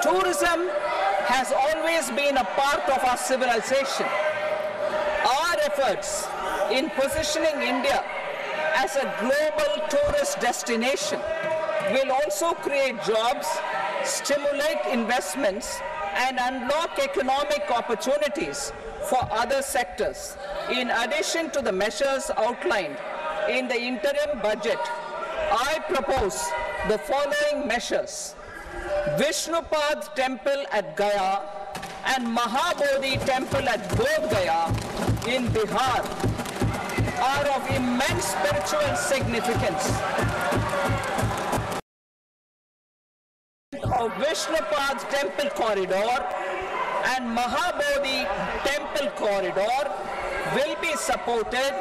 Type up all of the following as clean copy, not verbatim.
Tourism has always been a part of our civilization. Our efforts in positioning India as a global tourist destination will also create jobs, stimulate investments, and unlock economic opportunities for other sectors. In addition to the measures outlined in the interim budget, I propose the following measures. Vishnupad Temple at Gaya and Mahabodhi Temple at Bodh Gaya in Bihar are of immense spiritual significance. Of Vishnupad Temple corridor and Mahabodhi Temple corridor will be supported,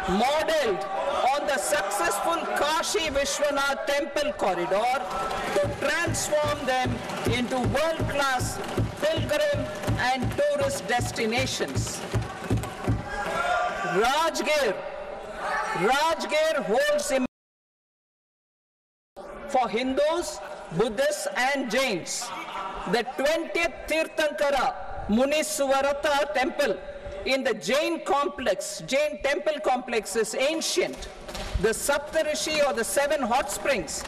modeled on the successful Kashi Vishwanath Temple corridor to transform them into world-class pilgrim and tourist destinations. Rajgir holds for Hindus, Buddhists and Jains. The 20th Tirthankara Muniswarata temple in the Jain temple complex is ancient. The Saptarishi or the 7 hot springs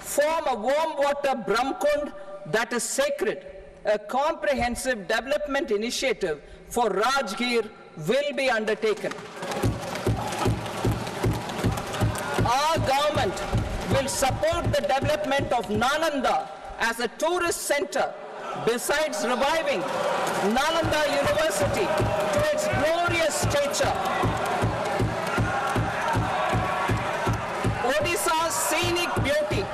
form a warm water Brahmkund that is sacred. A comprehensive development initiative for Rajgir will be undertaken. Our government will support the development of Nalanda as a tourist center, besides reviving Nalanda University to its glorious stature. Odisha's scenic beauty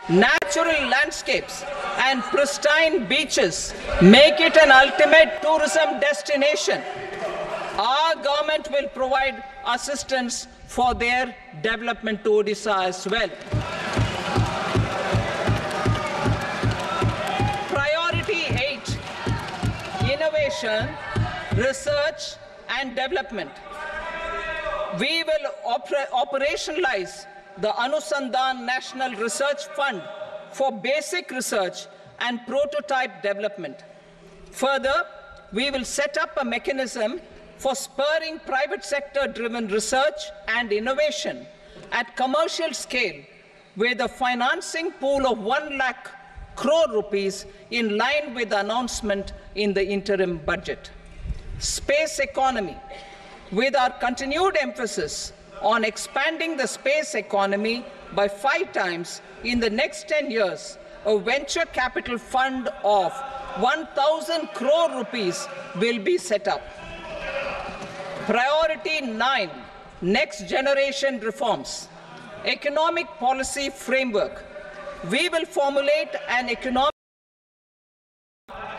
natural landscapes and pristine beaches make it an ultimate tourism destination. Our government will provide assistance for their development to Odisha as well. Priority 8, innovation, research and development. We will operationalize the Anusandhan National Research Fund for basic research and prototype development. Further, we will set up a mechanism for spurring private sector-driven research and innovation at commercial scale with a financing pool of 1 lakh crore rupees in line with the announcement in the interim budget. Space economy. With our continued emphasis on expanding the space economy by 5 times in the next 10 years, a venture capital fund of 1,000 crore rupees will be set up. Priority 9, next generation reforms. Economic policy framework. We will formulate an economic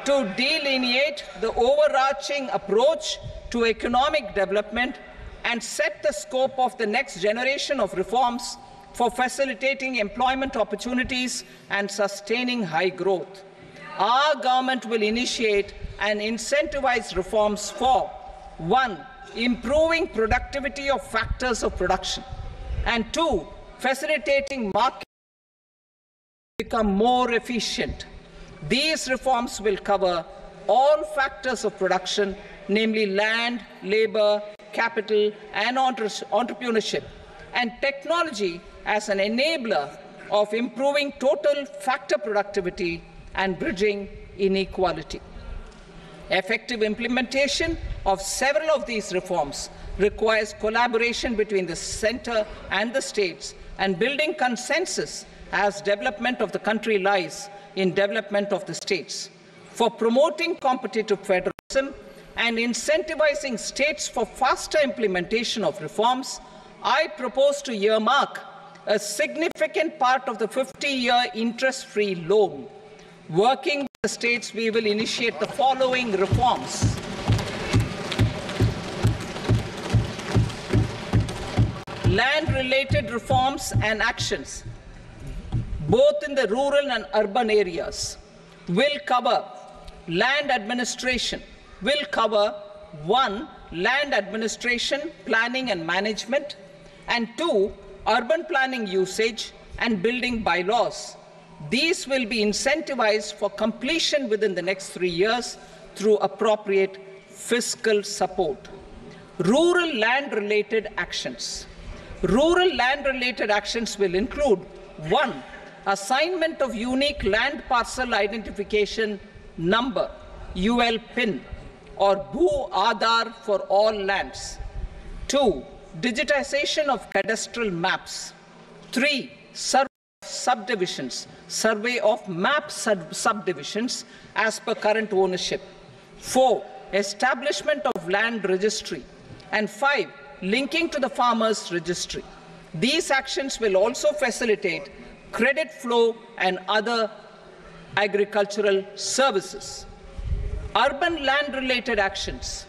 to delineate the overarching approach to economic development and set the scope of the next generation of reforms for facilitating employment opportunities and sustaining high growth. Our government will initiate and incentivize reforms for 1. Improving productivity of factors of production, and 2. Facilitating market become more efficient. These reforms will cover all factors of production, namely land, labor, capital, and entrepreneurship, and technology as an enabler of improving total factor productivity and bridging inequality. Effective implementation of several of these reforms requires collaboration between the center and the states, and building consensus as development of the country lies in development of the states. For promoting competitive federalism and incentivizing states for faster implementation of reforms, I propose to earmark a significant part of the 50-year interest-free loan. Working with the states, we will initiate the following reforms. Land-related reforms and actions, both in the rural and urban areas, will cover land administration, will cover 1. land administration, planning and management, and 2, urban planning usage and building bylaws. These will be incentivized for completion within the next 3 years through appropriate fiscal support. Rural land-related actions. Rural land-related actions will include 1, assignment of unique land parcel identification number, UL PIN, or Bhu Aadhaar for all lands. 2, digitization of cadastral maps. 3, survey of map subdivisions as per current ownership. 4, establishment of land registry. And 5, linking to the farmers registry. These actions will also facilitate credit flow and other agricultural services. Urban land-related actions.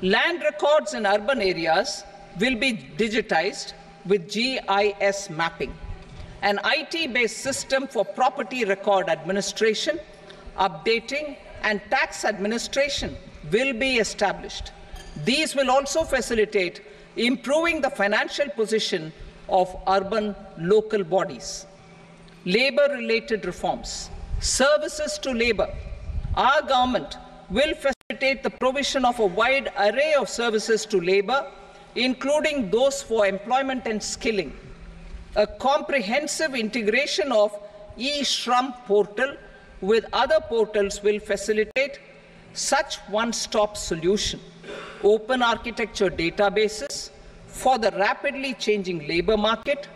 Land records in urban areas will be digitized with GIS mapping. An IT-based system for property record administration, updating, and tax administration will be established. These will also facilitate improving the financial position of urban local bodies. Labor-related reforms. Services to labor. Our government will facilitate the provision of a wide array of services to labor, including those for employment and skilling. A comprehensive integration of e-Shram portal with other portals will facilitate such one-stop solution. Open architecture databases for the rapidly changing labor market,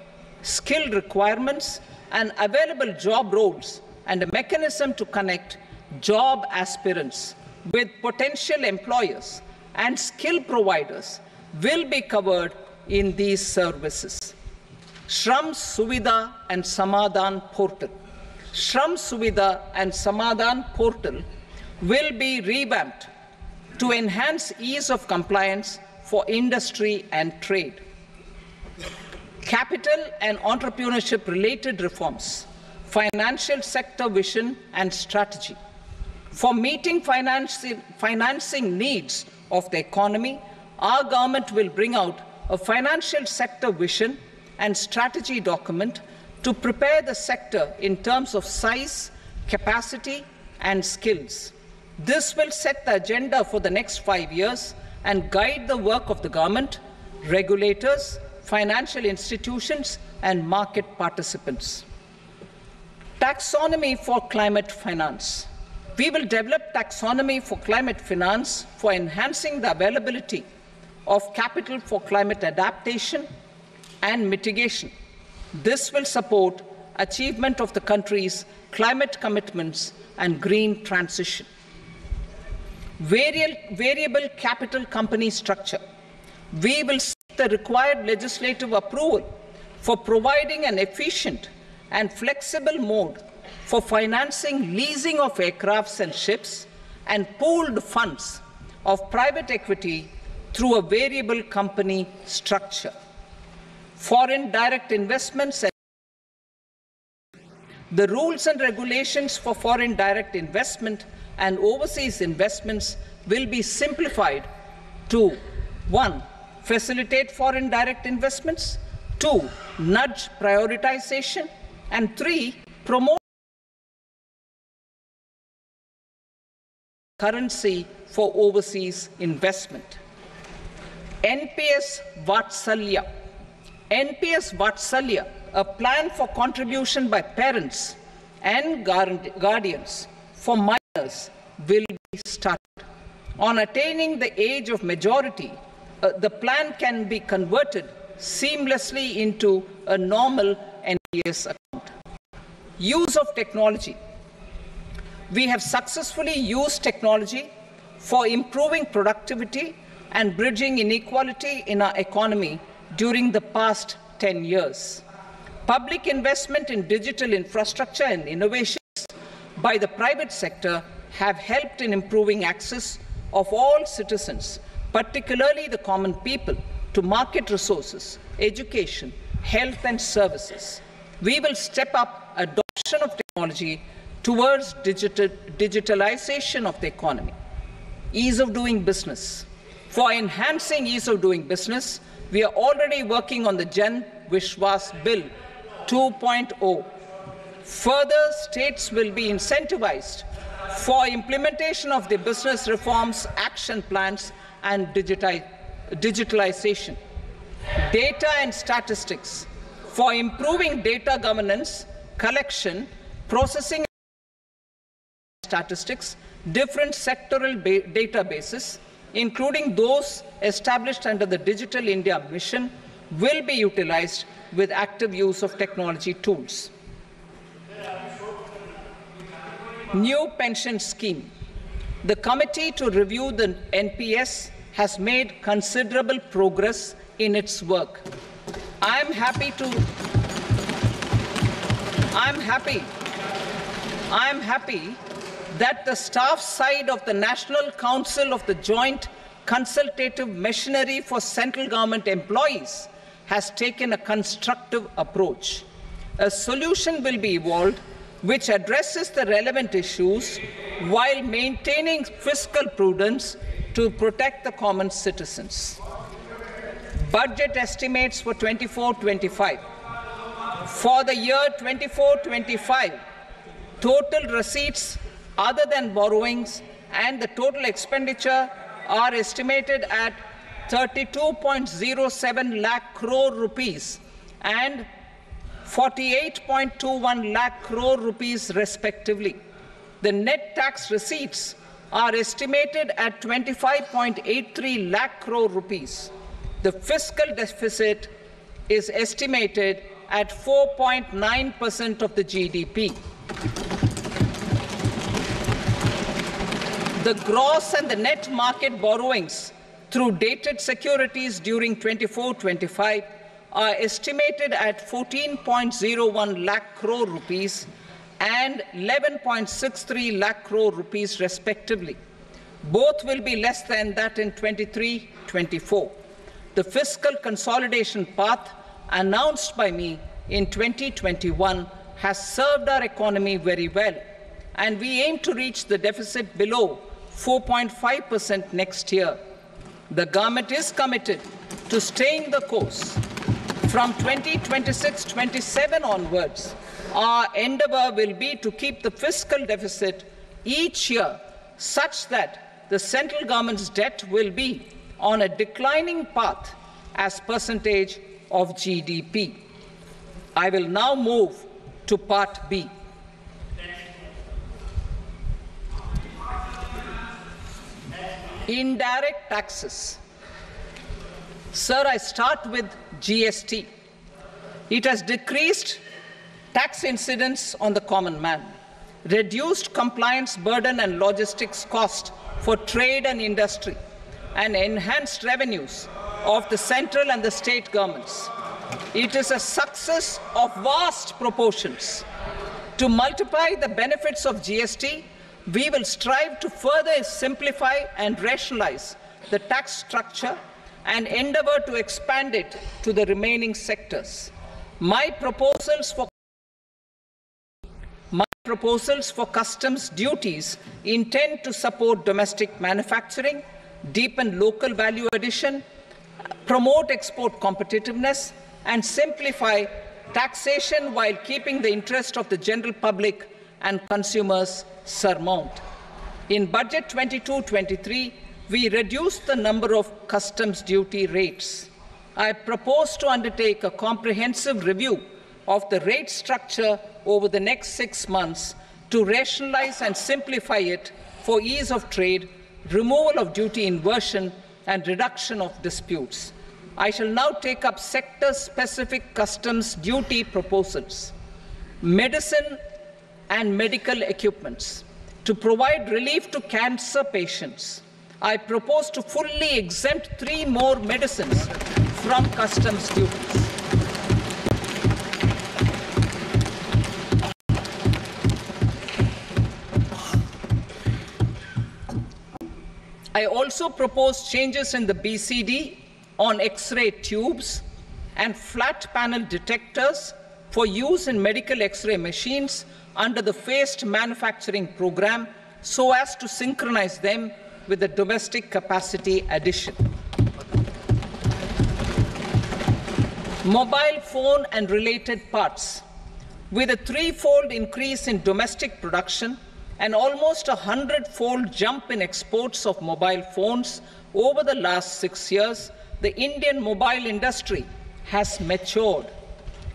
skill requirements, and available job roles, and a mechanism to connect job aspirants with potential employers and skill providers will be covered in these services. Shram Suvidha and Samadhan portal. Shram Suvidha and Samadhan portal will be revamped to enhance ease of compliance for industry and trade. Capital and entrepreneurship related reforms, financial sector vision and strategy. For meeting financing needs of the economy, our government will bring out a financial sector vision and strategy document to prepare the sector in terms of size, capacity, and skills. This will set the agenda for the next 5 years and guide the work of the government, regulators, financial institutions, and market participants. Taxonomy for climate finance. We will develop taxonomy for climate finance for enhancing the availability of capital for climate adaptation and mitigation. This will support achievement of the country's climate commitments and green transition. Variable capital company structure. We will seek the required legislative approval for providing an efficient and flexible mode for financing leasing of aircrafts and ships and pooled funds of private equity through a variable company structure. Foreign direct investments. The rules and regulations for foreign direct investment and overseas investments will be simplified to 1. Facilitate foreign direct investments, 2. Nudge prioritization, and 3. Promote currency for overseas investment. NPS Vatsalya. NPS Vatsalya, a plan for contribution by parents and guardians for minors, will be started. On attaining the age of majority, the plan can be converted seamlessly into a normal NPS account. Use of technology. We have successfully used technology for improving productivity and bridging inequality in our economy during the past 10 years. Public investment in digital infrastructure and innovations by the private sector have helped in improving access of all citizens, particularly the common people, to market resources, education, health and services. We will step up adoption of technology towards digitalization of the economy. ease of doing business. For enhancing ease of doing business, we are already working on the Jan Vishwas Bill 2.0. Further, states will be incentivized for implementation of the business reforms, action plans, and digitalization. Data and statistics for improving data governance, collection, processing statistics, different sectoral databases, including those established under the Digital India Mission, will be utilized with active use of technology tools. New pension scheme. The committee to review the NPS has made considerable progress in its work. I am happy that the staff side of the National Council of the Joint Consultative Machinery for Central Government Employees has taken a constructive approach. A solution will be evolved which addresses the relevant issues while maintaining fiscal prudence to protect the common citizens. Budget estimates for 24-25. For the year 24-25, total receipts other than borrowings and the total expenditure are estimated at 32.07 lakh crore rupees and 48.21 lakh crore rupees respectively. The net tax receipts are estimated at 25.83 lakh crore rupees. The fiscal deficit is estimated at 4.9% of the GDP. The gross and the net market borrowings through dated securities during 24-25 are estimated at 14.01 lakh crore rupees and 11.63 lakh crore rupees respectively. Both will be less than that in 23-24. The fiscal consolidation path announced by me in 2021 has served our economy very well, and we aim to reach the deficit below 4.5% next year. The government is committed to staying the course. From 2026-27 onwards, our endeavor will be to keep the fiscal deficit each year such that the central government's debt will be on a declining path as percentage of GDP. I will now move to Part B. Indirect taxes. Sir, I start with GST. It has decreased tax incidence on the common man, reduced compliance burden and logistics cost for trade and industry, and enhanced revenues of the central and the state governments. It is a success of vast proportions. To multiply the benefits of GST, we will strive to further simplify and rationalize the tax structure and endeavor to expand it to the remaining sectors. My proposals for customs duties intend to support domestic manufacturing, deepen local value addition, promote export competitiveness, and simplify taxation while keeping the interest of the general public and consumers surmount. In Budget 22-23, we reduced the number of customs duty rates. I propose to undertake a comprehensive review of the rate structure over the next 6 months to rationalize and simplify it for ease of trade, removal of duty inversion, and reduction of disputes. I shall now take up sector-specific customs duty proposals. Medicine and medical equipments. To provide relief to cancer patients, I propose to fully exempt 3 more medicines from customs duties. I also propose changes in the BCD on X-ray tubes and flat panel detectors for use in medical X-ray machines under the phased manufacturing program so as to synchronize them with the domestic capacity addition. Mobile phone and related parts. With a threefold increase in domestic production and almost a 100-fold jump in exports of mobile phones over the last 6 years, the Indian mobile industry has matured.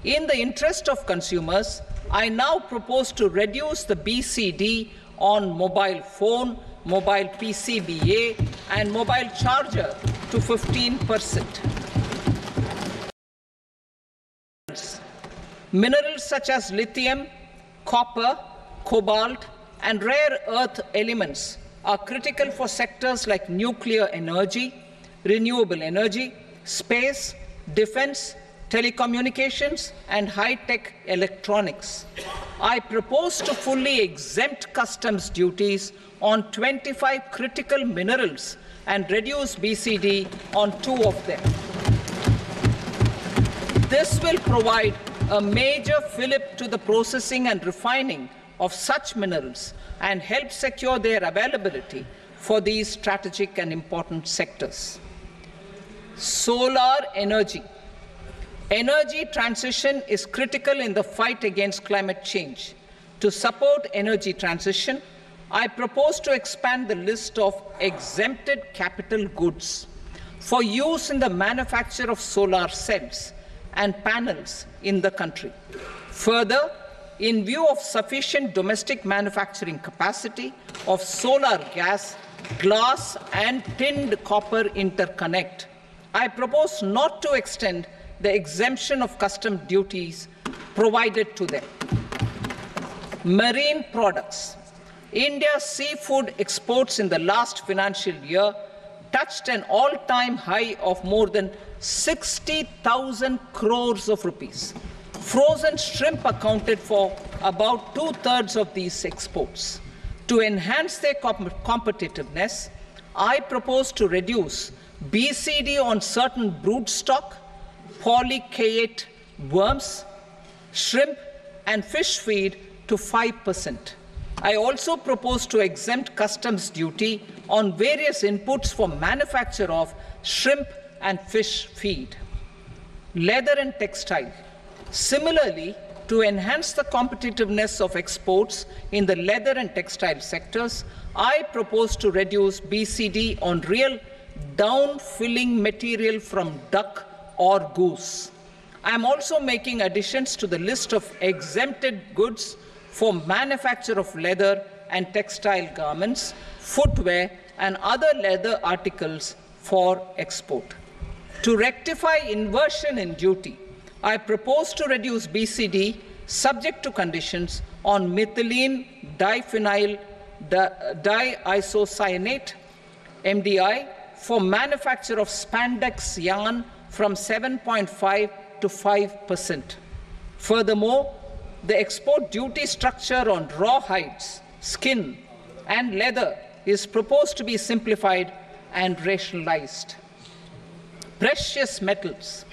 In the interest of consumers, I now propose to reduce the BCD on mobile phone, mobile PCBA, and mobile charger to 15%. Minerals such as lithium, copper, cobalt, and rare earth elements are critical for sectors like nuclear energy, renewable energy, space, defense, telecommunications, and high-tech electronics. I propose to fully exempt customs duties on 25 critical minerals and reduce BCD on 2 of them. This will provide a major fillip to the processing and refining of such minerals and help secure their availability for these strategic and important sectors. Solar energy. Energy transition is critical in the fight against climate change. To support energy transition, I propose to expand the list of exempted capital goods for use in the manufacture of solar cells and panels in the country. Further, in view of sufficient domestic manufacturing capacity of solar gas, glass, and tinned copper interconnect, I propose not to extend the exemption of custom duties provided to them. Marine products. India's seafood exports in the last financial year touched an all-time high of more than 60,000 crores of rupees. Frozen shrimp accounted for about 2/3 of these exports. To enhance their competitiveness, I propose to reduce BCD on certain broodstock, polychaete worms, shrimp, and fish feed to 5%. I also propose to exempt customs duty on various inputs for manufacture of shrimp and fish feed. Leather and textile. Similarly, to enhance the competitiveness of exports in the leather and textile sectors, I propose to reduce BCD on real down-filling material from duck or goose. I am also making additions to the list of exempted goods for manufacture of leather and textile garments, footwear, and other leather articles for export. To rectify inversion in duty, I propose to reduce BCD subject to conditions on methylene diphenyl diisocyanate, MDI, for manufacture of spandex yarn from 7.5 to 5%. Furthermore, the export duty structure on raw hides, skin, and leather is proposed to be simplified and rationalized. Precious metals.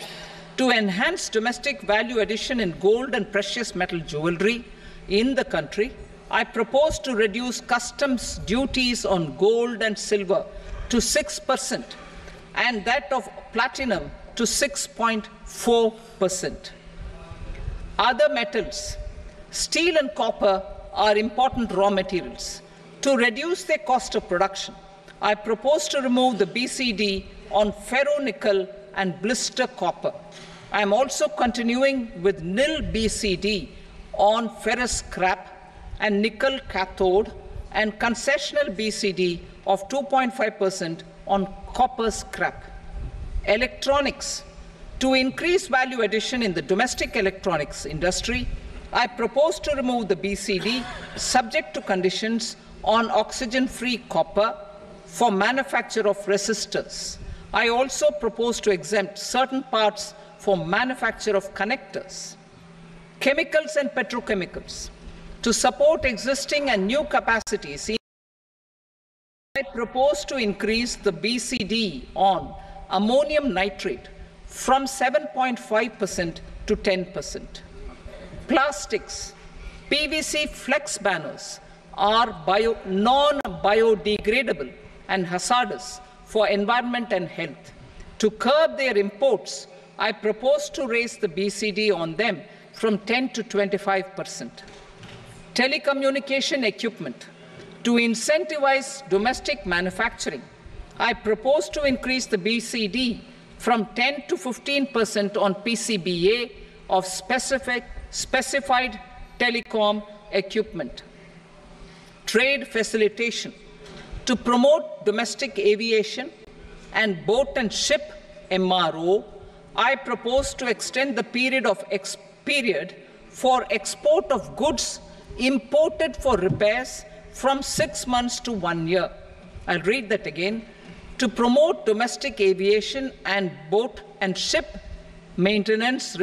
To enhance domestic value addition in gold and precious metal jewelry in the country, I propose to reduce customs duties on gold and silver to 6% and that of platinum to 6.4%. Other metals. Steel and copper are important raw materials. To reduce their cost of production, I propose to remove the BCD on ferronickel and blister copper. I am also continuing with nil BCD on ferrous scrap and nickel cathode and concessional BCD of 2.5% on copper scrap. Electronics. To increase value addition in the domestic electronics industry, I propose to remove the BCD subject to conditions on oxygen-free copper for manufacture of resistors. I also propose to exempt certain parts for manufacture of connectors. Chemicals and petrochemicals. To support existing and new capacities, I propose to increase the BCD on ammonium nitrate from 7.5% to 10%. Plastics. PVC flex banners are non-biodegradable and hazardous for environment and health. To curb their imports, I propose to raise the BCD on them from 10 to 25%. Telecommunication equipment. To incentivize domestic manufacturing, I propose to increase the BCD from 10 to 15% on PCBA of specified telecom equipment. Trade facilitation. To promote domestic aviation and boat and ship MRO, I propose to extend the period for export of goods imported for repairs from 6 months to 1 year. I'll read that again. To promote domestic aviation and boat and ship maintenance,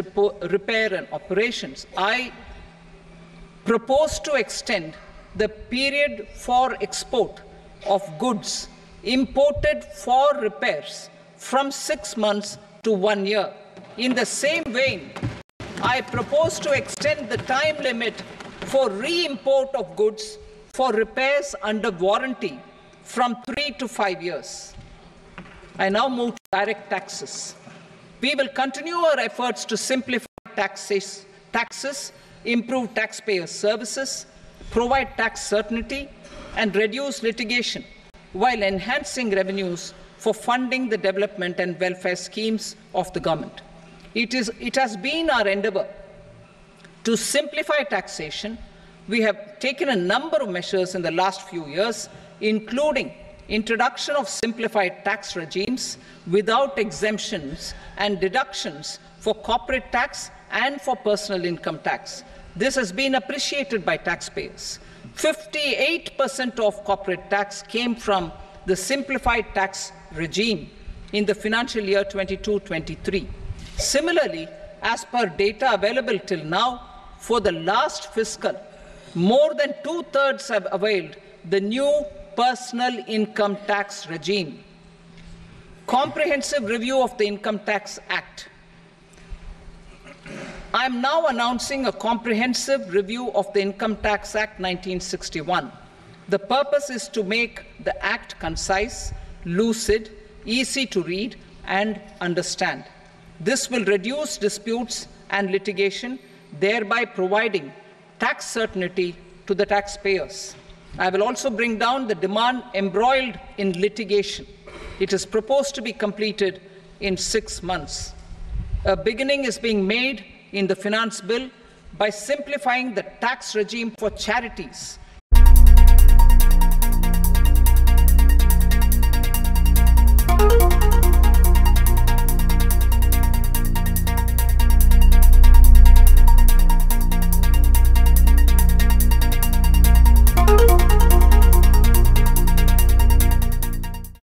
repair and operations, I propose to extend the period for export of goods imported for repairs from 6 months to 1 year. In the same vein, I propose to extend the time limit for re-import of goods for repairs under warranty from 3 to 5 years. I now move to direct taxes. We will continue our efforts to simplify taxes, improve taxpayer services, provide tax certainty, and reduce litigation, while enhancing revenues for funding the development and welfare schemes of the government. It has been our endeavor to simplify taxation. We have taken a number of measures in the last few years, including introduction of simplified tax regimes without exemptions and deductions for corporate tax and for personal income tax. This has been appreciated by taxpayers. 58% of corporate tax came from the simplified tax regime in the financial year 22-23. Similarly, as per data available till now, for the last fiscal, more than 2/3 have availed the new personal income tax regime. Comprehensive review of the Income Tax Act. I am now announcing a comprehensive review of the Income Tax Act 1961. The purpose is to make the Act concise, lucid, easy to read and understand. This will reduce disputes and litigation, thereby providing tax certainty to the taxpayers. I will also bring down the demand embroiled in litigation. It is proposed to be completed in 6 months. A beginning is being made in the Finance Bill by simplifying the tax regime for charities